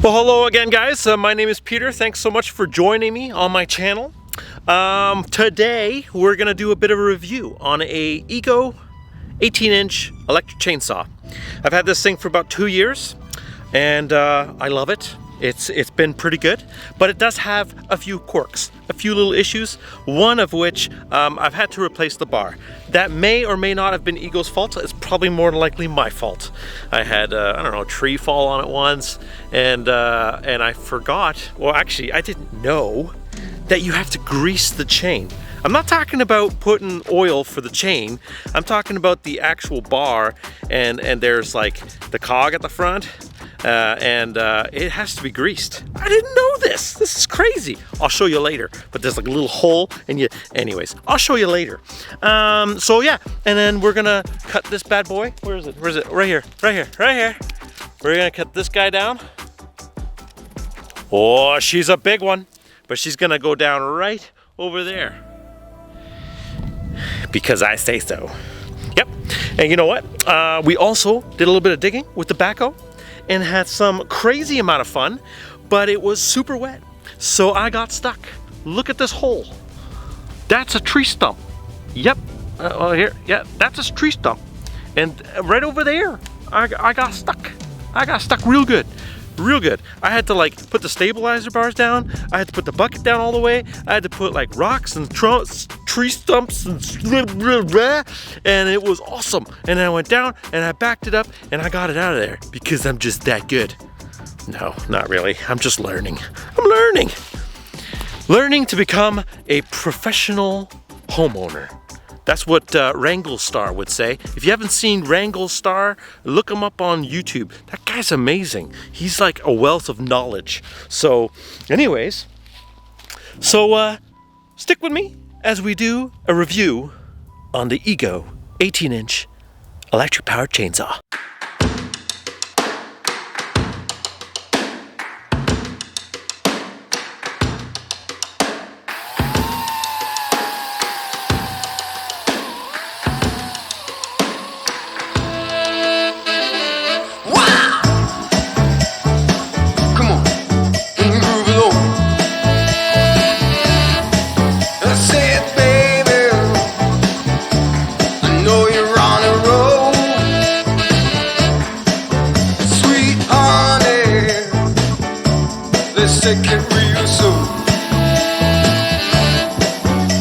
Well, hello again, guys. My name is Peter. Thanks so much for joining me on my channel. Today we're gonna do a bit of a review on a Ego 18-inch electric chainsaw. I've had this thing for about 2 years, and I love it. It's been pretty good, but it does have a few quirks, a few little issues, one of which I've had to replace the bar. That may or may not have been Ego's fault. It's probably more than likely my fault. I had, I don't know, a tree fall on it once, and I forgot, well actually I didn't know that you have to grease the chain. I'm not talking about putting oil for the chain. I'm talking about the actual bar, and there's like the cog at the front, and it has to be greased. I didn't know this. This is crazy. I'll show you later. But there's like a little hole, and anyways, I'll show you later. So yeah, and then we're gonna cut this bad boy. Where is it? Where is it? Right here. Right here. Right here. We're gonna cut this guy down. Oh, she's a big one, but she's gonna go down right over there, because I say so. Yep. And you know what? We also did a little bit of digging with the backhoe and had some crazy amount of fun, but it was super wet. So I got stuck. Look at this hole. That's a tree stump. Yep. Here. Yeah, that's a tree stump. And right over there, I got stuck. I got stuck real good. Real good. I had to like put the stabilizer bars down. I had to put the bucket down all the way. I had to put like rocks and tree stumps and it was awesome. And then I went down and I backed it up and I got it out of there because I'm just that good. No, not really. I'm just learning. I'm learning. Learning to become a professional homeowner. That's what Wrangle Star would say. If you haven't seen Wrangle Star, look him up on YouTube. That guy's amazing. He's like a wealth of knowledge. So anyways, stick with me as we do a review on the Ego 18-inch electric powered chainsaw. Take it real soon.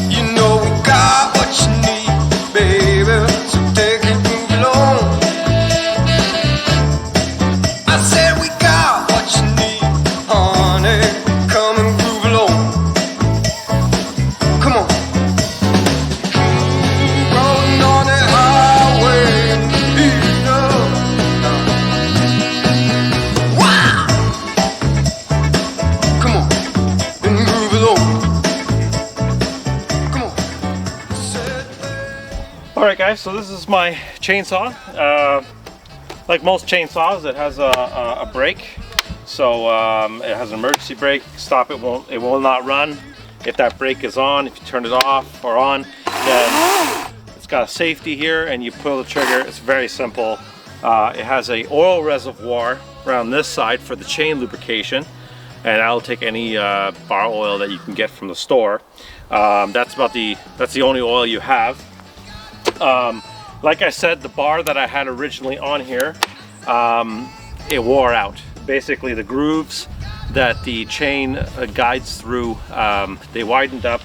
You know we got what you need, baby. So take it, move along. I said we got what you need, honey. Come and groove along. Come on. Rolling on the highway, you know. Wow. Alright guys, so this is my chainsaw. Like most chainsaws, it has a brake. So it has an emergency brake. Stop it, it will not run. If that brake is on, if you turn it off or on, then it's got a safety here and you pull the trigger. It's very simple. It has a oil reservoir around this side for the chain lubrication, and I'll take any bar oil that you can get from the store. That's the only oil you have. Like I said, the bar that I had originally on here, it wore out. Basically the grooves that the chain guides through, they widened up,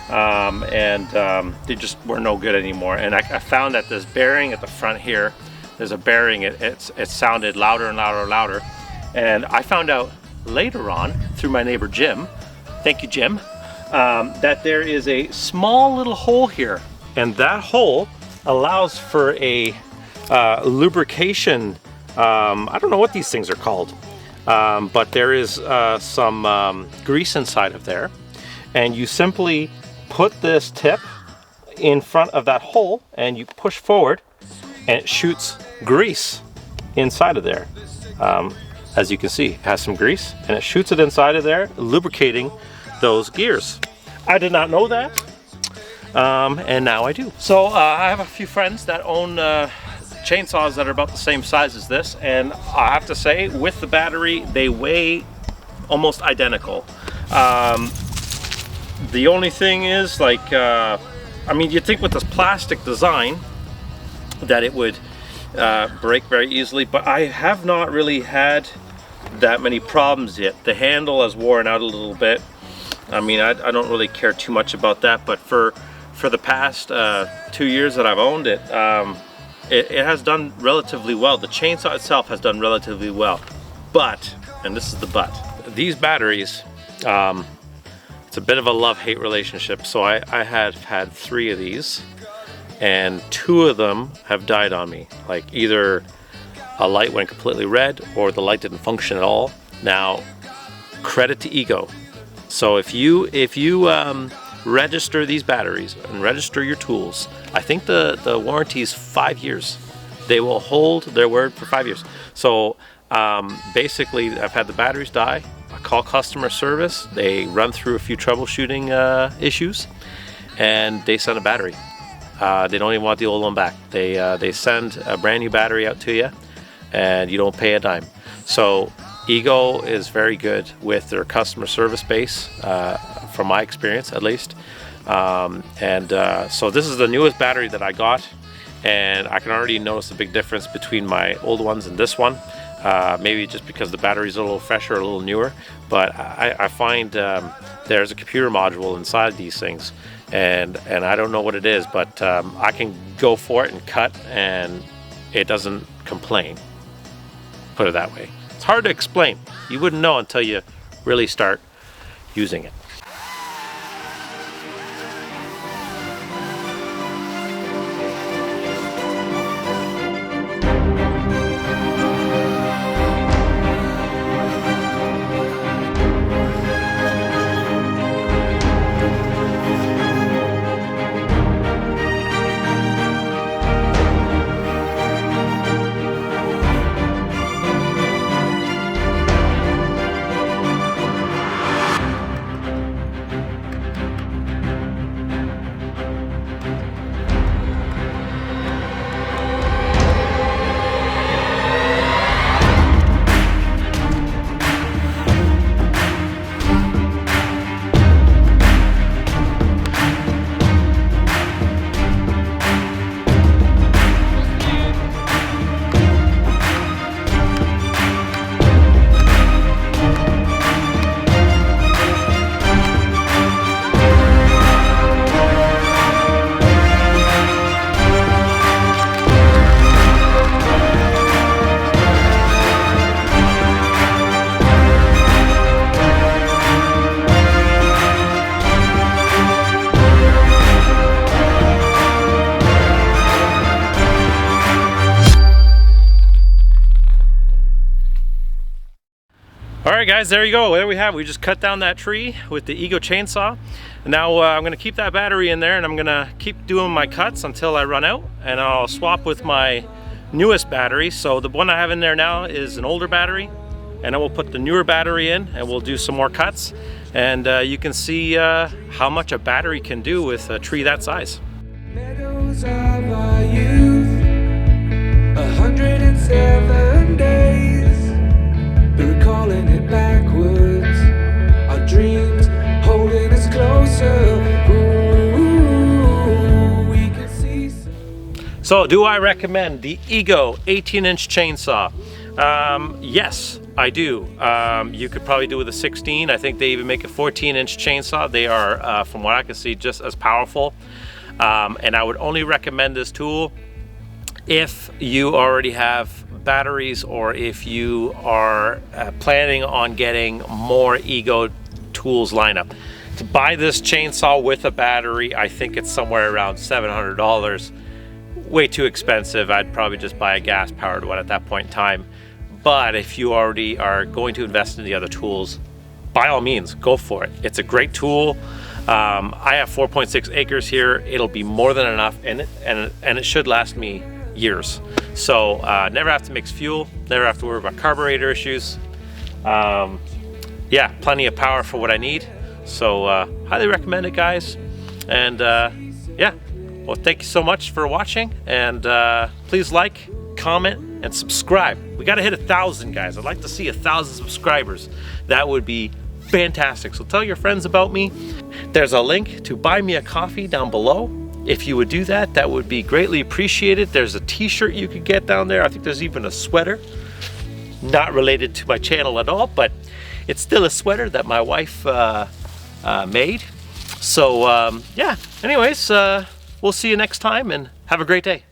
and they just were no good anymore. And I found that this bearing at the front here, there's a bearing, it sounded louder and louder and louder. And I found out later on through my neighbor Jim, thank you Jim, that there is a small little hole here, and that hole allows for a lubrication. I don't know what these things are called, but there is some grease inside of there, and you simply put this tip in front of that hole and you push forward and it shoots grease inside of there. As you can see, it has some grease and it shoots it inside of there, lubricating those gears. I did not know that, and now I do. So I have a few friends that own chainsaws that are about the same size as this, and I have to say, with the battery, they weigh almost identical. The only thing is, like, I mean, you'd think with this plastic design that it would break very easily, but I have not really had that many problems yet. The handle has worn out a little bit. I mean, I don't really care too much about that, but for the past 2 years that I've owned it, it has done relatively well. The chainsaw itself has done relatively well, but, and this is the but, these batteries, it's a bit of a love-hate relationship. So I have had 3 of these, and 2 of them have died on me. Like, either a light went completely red or the light didn't function at all. Now, credit to Ego. So if you register these batteries and register your tools, I think the warranty is 5 years. They will hold their word for 5 years. So basically, I've had the batteries die. I call customer service. They run through a few troubleshooting issues, and they send a battery. They don't even want the old one back. They send a brand new battery out to you, and you don't pay a dime. So Ego is very good with their customer service base, from my experience at least. So this is the newest battery that I got, and I can already notice a big difference between my old ones and this one. Maybe just because the battery's a little fresher, a little newer, but I find there's a computer module inside these things, and I don't know what it is, but I can go for it and cut, and it doesn't complain. Put it that way. It's hard to explain. You wouldn't know until you really start using it. Alright guys, there you go. There we have it. We just cut down that tree with the Ego chainsaw. Now I'm going to keep that battery in there, and I'm going to keep doing my cuts until I run out, and I'll swap with my newest battery. So the one I have in there now is an older battery, and then we'll put the newer battery in, and we'll do some more cuts, and you can see how much a battery can do with a tree that size. Meadows of our youth, 107 days, recalling it backwards, our dreams holding us closer. Ooh, we can see So do I recommend the Ego 18-inch chainsaw? Yes, I do. You could probably do with a 16. I think they even make a 14-inch chainsaw. They are, from what I can see, just as powerful. And I would only recommend this tool if you already have batteries, or if you are planning on getting more Ego tools lineup. To buy this chainsaw with a battery, I think it's somewhere around $700. Way too expensive. I'd probably just buy a gas powered one at that point in time. But if you already are going to invest in the other tools, by all means, go for it. It's a great tool. I have 4.6 acres here. It'll be more than enough, and it should last me years. So never have to mix fuel, never have to worry about carburetor issues. Yeah, plenty of power for what I need. So highly recommend it, guys. And yeah, well, thank you so much for watching, and please like, comment, and subscribe. We got to hit 1,000, guys. I'd like to see 1,000 subscribers. That would be fantastic. So tell your friends about me. There's a link to buy me a coffee down below. If you would do that, that would be greatly appreciated. There's a t-shirt you could get down there. I think there's even a sweater. Not related to my channel at all, but it's still a sweater that my wife made. So yeah, anyways, we'll see you next time and have a great day.